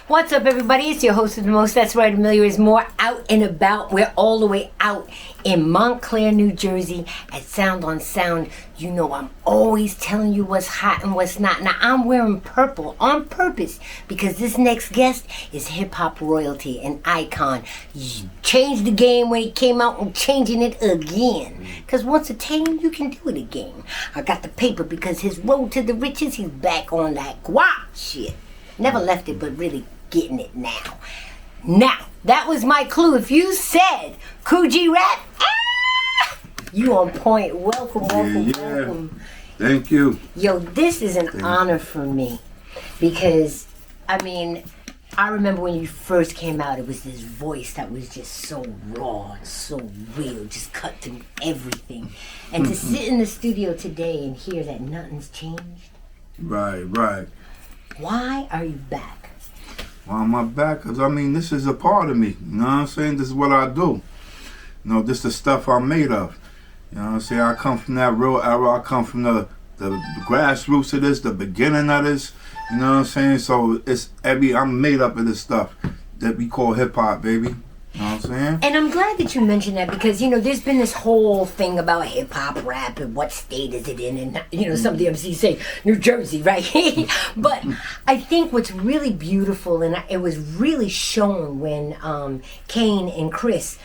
What's up, everybody? It's your host with the most. That's right, Amelia is more out and about. We're all the way out in Montclair, New Jersey at Sound on Sound. You know I'm always telling you what's hot and what's not. Now, I'm wearing purple on purpose because this next guest is hip-hop royalty, an icon. He changed the game when he came out and changing it again. Because once attained, you can do it again. I got the paper because his road to the riches, he's back on that guap shit. Never left it, but really getting it now. Now, that was my clue. If you said Kool G Rap, you on point. Welcome. Welcome. Thank you. Yo, this is an honor for me because, I remember when you first came out, it was this voice that was just so raw and so real, just cut through everything. And to sit in the studio today and hear that nothing's changed. Right. Why are you back? Why am I back? Because, this is a part of me. You know what I'm saying? This is what I do. You know, this is the stuff I'm made of. You know what I'm saying? I come from that real era. I come from the grassroots of this, the beginning of this. You know what I'm saying? So I'm made up of this stuff that we call hip-hop, baby. You know what I'm saying? And I'm glad that you mentioned that because, there's been this whole thing about hip-hop rap and what state is it in. And, some of the MCs say New Jersey, right? But I think what's really beautiful, and it was really shown when Kane and Chris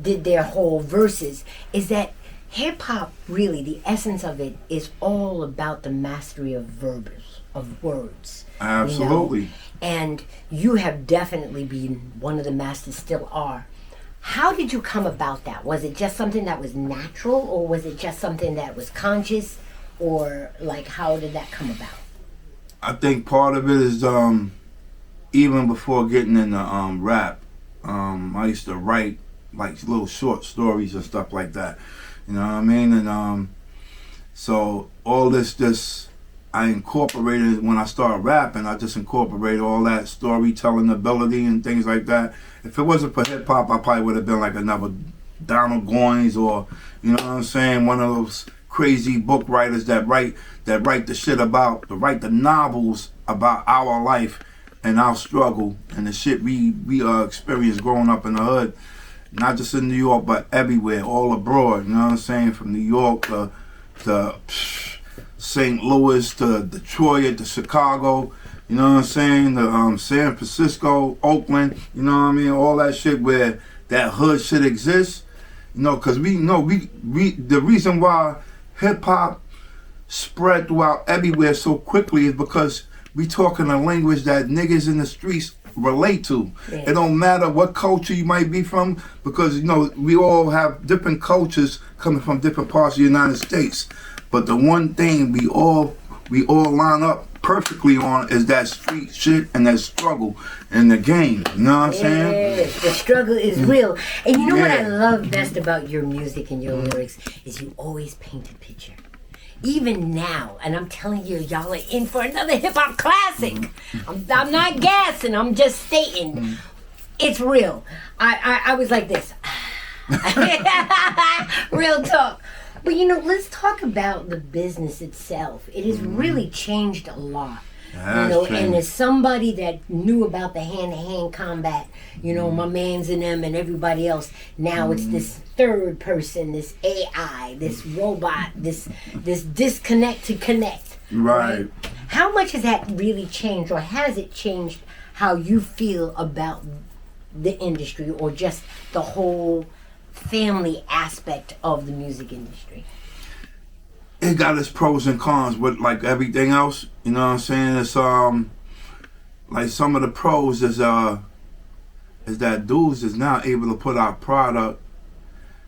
did their whole verses, is that hip-hop, really, the essence of it is all about the mastery of verbs, of words. Absolutely. And you have definitely been one of the masters, still are. How did you come about that? Was it just something that was natural, or was it just something that was conscious, or how did that come about? I think part of it is even before getting into rap, I used to write little short stories and stuff like that. You know what I mean? And so all this I incorporated when I started rapping. I just incorporated all that storytelling ability and things like that. If it wasn't for hip hop, I probably would have been like another Donald Goines, or you know what I'm saying, one of those crazy book writers that write the shit about, write the novels about our life and our struggle and the shit we experienced growing up in the hood, not just in New York but everywhere, all abroad. You know what I'm saying, from New York to St. Louis to Detroit to Chicago, you know what I'm saying, to San Francisco, Oakland, you know what I mean, all that shit where that hood shit exists, because we know we the reason why hip hop spread throughout everywhere so quickly is because we talking a language that niggas in the streets relate to. Yeah. It don't matter what culture you might be from, because we all have different cultures coming from different parts of the United States. But the one thing we all line up perfectly on is that street shit and that struggle in the game. You know what I'm saying? The struggle is real. And you know what I love best about your music and your lyrics is you always paint a picture. Even now, and I'm telling you, y'all are in for another hip-hop classic. I'm not gassing, I'm just stating. It's real. I was like this. Real talk. But let's talk about the business itself. It has really changed a lot. And as somebody that knew about the hand-to-hand combat, my mans and them and everybody else, now it's this third person, this AI, this robot, this disconnect to connect. Right. How much has that really changed, or has it changed how you feel about the industry, or just the whole family aspect of the music industry? It got its pros and cons with everything else. You know what I'm saying? It's some of the pros is that dudes is now able to put out product,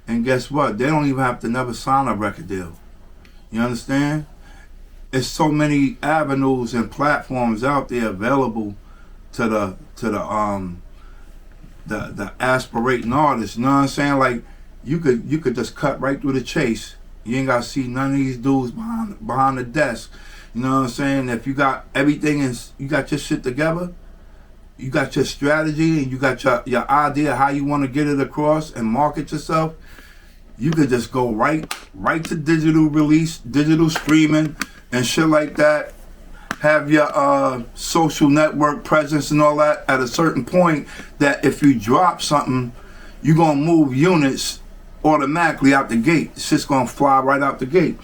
and guess what? They don't even have to never sign a record deal. You understand? It's so many avenues and platforms out there available to the aspirating artists. You know what I'm saying? You could just cut right through the chase. You ain't gotta see none of these dudes behind the desk. You know what I'm saying? If you got everything and you got your shit together, you got your strategy and you got your idea how you want to get it across and market yourself, you could just go right to digital release, digital streaming and shit like that, have your social network presence and all that at a certain point that if you drop something, you're going to move units automatically out the gate. It's just going to fly right out the gate.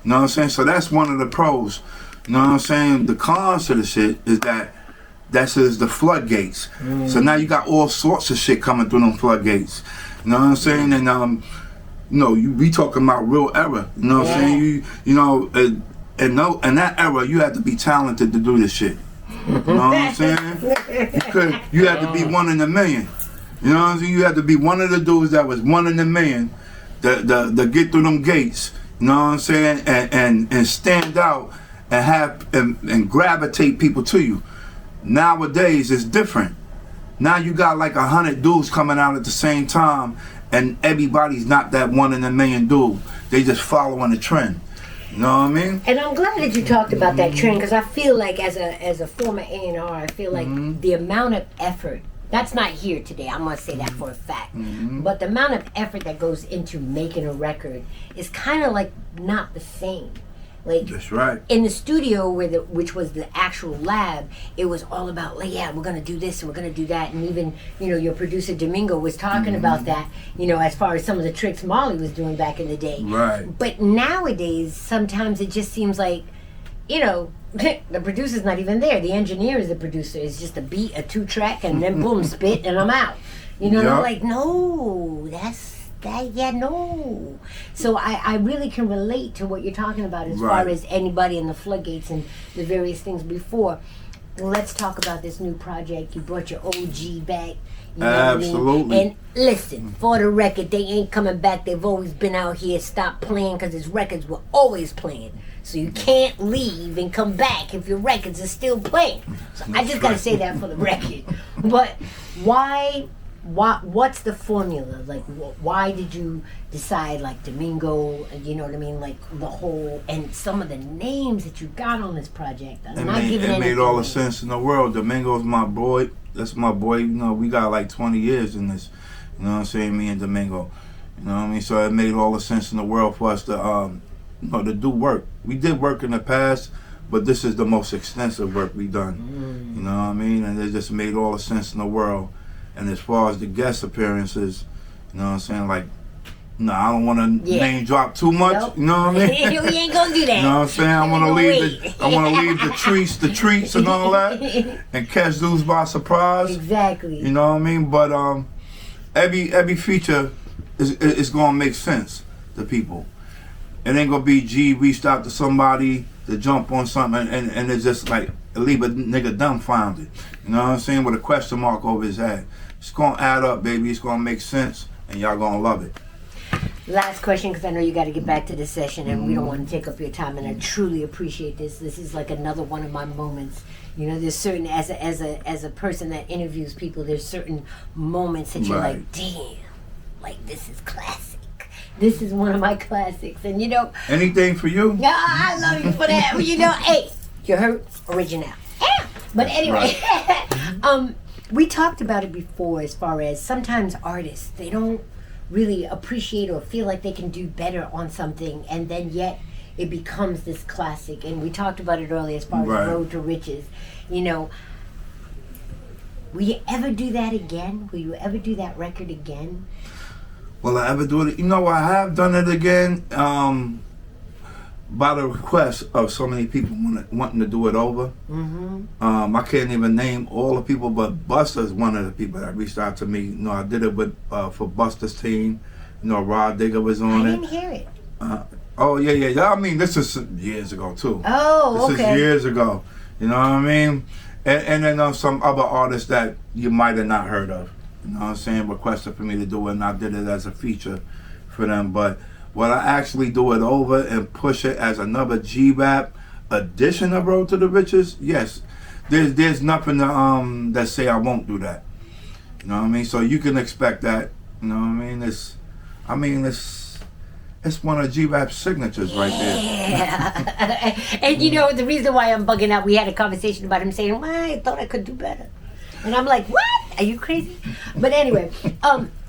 You know what I'm saying? So that's one of the pros. You know what I'm saying? The cons to the shit is that's the floodgates. So now you got all sorts of shit coming through them floodgates. You know what I'm saying? And we talking about real era. You know what I'm saying? In that era, you had to be talented to do this shit. You know what I'm saying? You had to be one in a million. You know what I'm saying? You had to be one of the dudes that was one in a million to get through them gates. You know what I'm saying? And stand out and have and gravitate people to you. Nowadays it's different. Now you got like 100 dudes coming out at the same time, and everybody's not that one in a million dude. They just following the trend. You know what I mean? And I'm glad that you talked about that trend, because I feel like as a former A&R, I feel like the amount of effort, that's not here today, I'm gonna say that for a fact, but the amount of effort that goes into making a record is kind of like not the same. Like, that's right. In the studio, which was the actual lab, it was all about, like, yeah, we're gonna do this and we're gonna do that, and even your producer Domingo was talking about that. As far as some of the tricks Molly was doing back in the day. Right. But nowadays, sometimes it just seems like, the producer's not even there. The engineer is the producer. It's just a beat, a 2-track, and then boom, spit, and I'm out. I'm like, no, no. So I really can relate to what you're talking about as far as anybody in the floodgates and the various things before. Let's talk about this new project. You brought your OG back. Absolutely. And listen, for the record, they ain't coming back. They've always been out here. Stop playing, because his records were always playing. So you can't leave and come back if your records are still playing. So I just gotta say that for the record. But what's the formula? Like, why did you decide, like, Domingo, you know what I mean, like the whole, and some of the names that you got on this project? It made all the sense in the world. Domingo's my boy. That's my boy. We got like 20 years in this. You know what I'm saying? Me and Domingo. You know what I mean? So it made all the sense in the world for us to to do work. We did work in the past, but this is the most extensive work we done. You know what I mean? And it just made all the sense in the world. And as far as the guest appearances, you know what I'm saying? Like, I don't want to name drop too much. Nope. You know what I mean? We ain't gonna do that. You know what I'm saying? I want to leave the treats and all that, and catch dudes by surprise. Exactly. You know what I mean? But every feature is gonna make sense to people. It ain't gonna be G reached out to somebody to jump on something and it's just like leave a nigga dumbfounded. You know what I'm saying? With a question mark over his head. It's gonna add up, baby. It's gonna make sense, and y'all gonna love it. Last question, because I know you got to get back to the session, and we don't want to take up your time. And I truly appreciate this. This is like another one of my moments. There's certain as a person that interviews people, there's certain moments that you're like, damn, like this is classic. This is one of my classics, and anything for you. Yeah, I love you for that. Hey, you heard original. Yeah. But anyway, we talked about it before, as far as sometimes artists, they don't really appreciate or feel like they can do better on something, and then yet it becomes this classic. And we talked about it earlier as far as Road to Riches. Will you ever do that again? Will you ever do that record again? Will I ever do it? I have done it again by the request of so many people wanting to do it over. I can't even name all the people, but Buster's one of the people that reached out to me. I did it with for Buster's team. Rod Digger was on it. I didn't hear it. Oh, yeah. I mean, this is years ago, too. Oh, This is years ago. You know what I mean? And then some other artists that you might have not heard of. You know what I'm saying? Requested for me to do it, and I did it as a feature for them. But will I actually do it over and push it as another G Rap edition of Road to the Riches? Yes. There's nothing to, that say I won't do that. You know what I mean? So you can expect that. You know what I mean? It's one of G Rap's signatures right there. Yeah. And the reason why I'm bugging out, we had a conversation about him saying, well, I thought I could do better. And I'm like, what? Are you crazy? But anyway,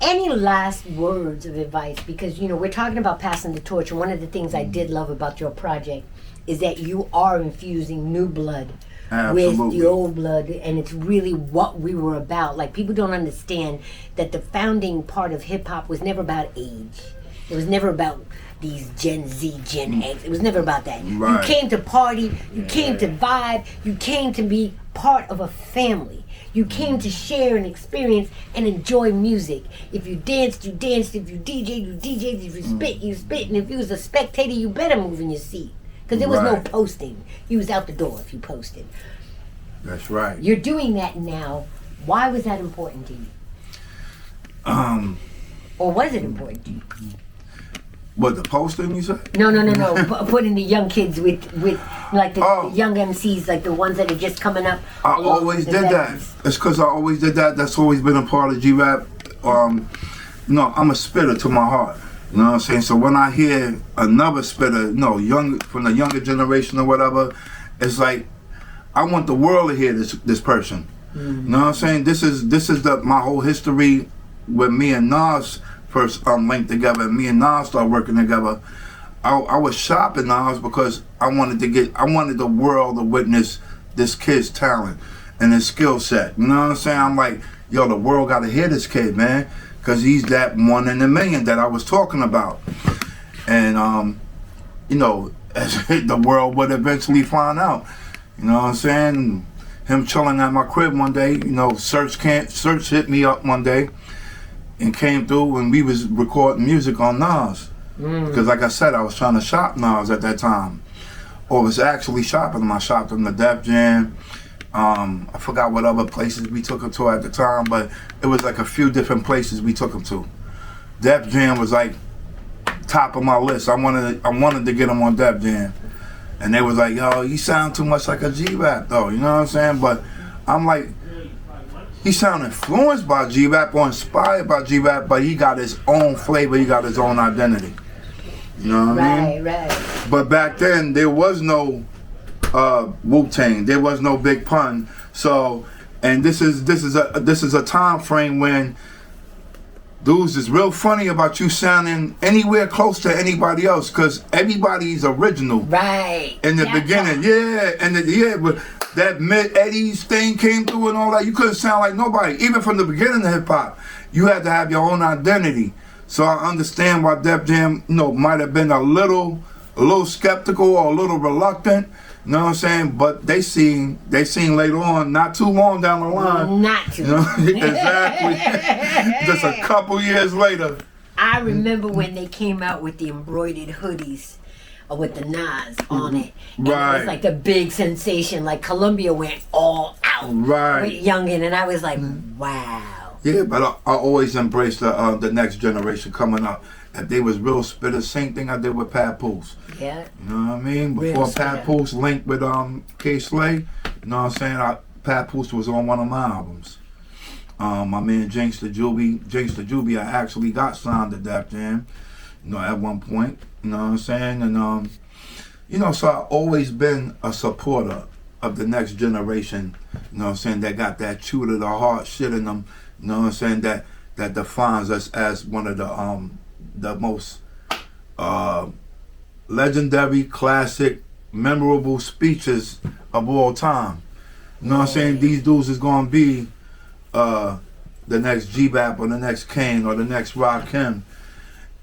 any last words of advice? Because, we're talking about passing the torch. And one of the things I did love about your project is that you are infusing new blood Absolutely. with the old blood, and it's really what we were about. Like, people don't understand that the founding part of hip hop was never about age. It was never about these Gen Z, Gen X. It was never about that. Right. You came to party, you came to vibe, you came to be part of a family. You came to share and experience and enjoy music. If you danced, you danced. If you DJ'd, you DJ'd. If you spit, you spit. And if you was a spectator, you better move in your seat. Because there was no Right. posting. You was out the door if you posted. That's right. You're doing that now. Why was that important to you? Or was it important to you? What, the posting you said? No. Putting the young kids with like the Oh. young MCs, like the ones that are just coming up. I along always with the did that. veterans. It's because I always did that. That's always been a part of G Rap. I'm a spitter to my heart. You know what I'm saying? So when I hear another spitter, young from the younger generation or whatever, it's like I want the world to hear this person. You know what I'm saying? This is my whole history with me and Nas first linked together, and me and Nas started working together. I was shopping Nas because I wanted the world to witness this kid's talent and his skill set. You know what I'm saying? I'm like, yo, the world got to hear this kid, man, because he's that one in a million that I was talking about. And the world would eventually find out. You know what I'm saying? Him chilling at my crib one day, Search hit me up one day and came through, and we was recording music on Nas. Because like I said, I was trying to shop Nas at that time. Or was actually shopping him. I shopped him to Def Jam. I forgot what other places we took him to at the time, but it was like a few different places we took him to. Def Jam was like top of my list. I wanted to get him on Def Jam. And they was like, yo, you sound too much like a G Rap though, you know what I'm saying? But I'm like, he sound influenced by G Rap or inspired by G Rap, but he got his own flavor, he got his own identity. You know what I mean? Right. But back then there was no Wu-Tang, there was no Big Pun. So, and this is a time frame when dudes is real funny about you sounding anywhere close to anybody else, because everybody's original. Right. In the beginning, but that mid-80s thing came through and all that. You couldn't sound like nobody. Even from the beginning of hip-hop, you had to have your own identity. So I understand why Def Jam, might have been a little skeptical or a little reluctant. You know what I'm saying? But they seen later on, not too long down the line. Not too long. Exactly. Just a couple years later. I remember when they came out with the embroidered hoodies with the Nas on it. And it was like the big sensation. Like Columbia went all out with Youngin, and I was like, wow. Yeah, but I always embraced the next generation coming up. If they was real spitters, same thing I did with Papoose. Yeah. You know what I mean? Before Papoose linked with K Slay, you know what I'm saying? Papoose was on one of my albums. My man Gangsta Juby, I actually got signed to Def Jam, at one point. You know what I'm saying? And so I've always been a supporter of the next generation, you know what I'm saying, that got that true to the heart shit in them, you know what I'm saying, that defines us as one of the most legendary, classic, memorable speeches of all time. You know what I'm saying? These dudes is gonna be the next G-Bap or the next Kane or the next Rakim.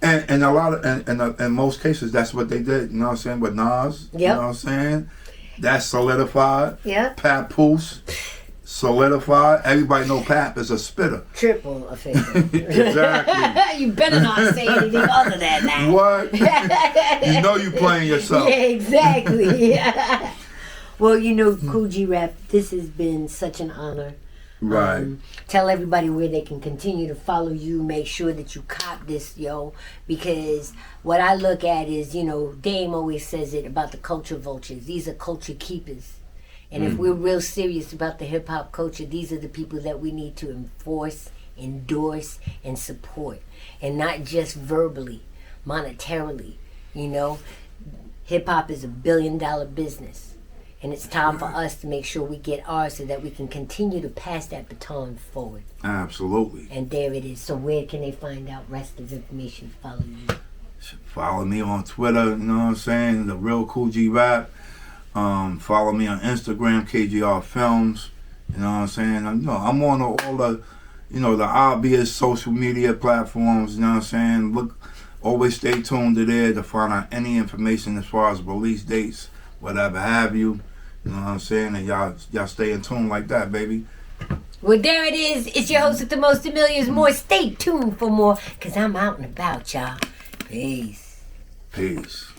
And a lot of, in most cases, that's what they did. You know what I'm saying? With Nas, you know what I'm saying? That's solidified. Yeah. Papoose, solidified. Everybody know Pap is a spitter. Triple official. Exactly. You better not say anything other than that. What? You know you playing yourself. Yeah, exactly. Well, Kool G Rap, this has been such an honor. Right. Tell everybody where they can continue to follow you. Make sure that you cop this, because what I look at is, Dame always says it about the culture vultures. These are culture keepers. And if we're real serious about the hip-hop culture, these are the people that we need to enforce, endorse, and support. And not just verbally, monetarily, Hip-hop is $1 billion business. And it's time for us to make sure we get ours so that we can continue to pass that baton forward. Absolutely. And there it is. So where can they find out rest of the information to follow you? Follow me on Twitter, you know what I'm saying? The real Kool G Rap. Follow me on Instagram, KGR Films. You know what I'm saying? I'm on all the, the obvious social media platforms. You know what I'm saying? Always stay tuned to there to find out any information as far as release dates, whatever have you. You know what I'm saying? And y'all stay in tune like that, baby. Well, there it is. It's your host with the most, the millions more. Stay tuned for more, because I'm out and about, y'all. Peace. Peace.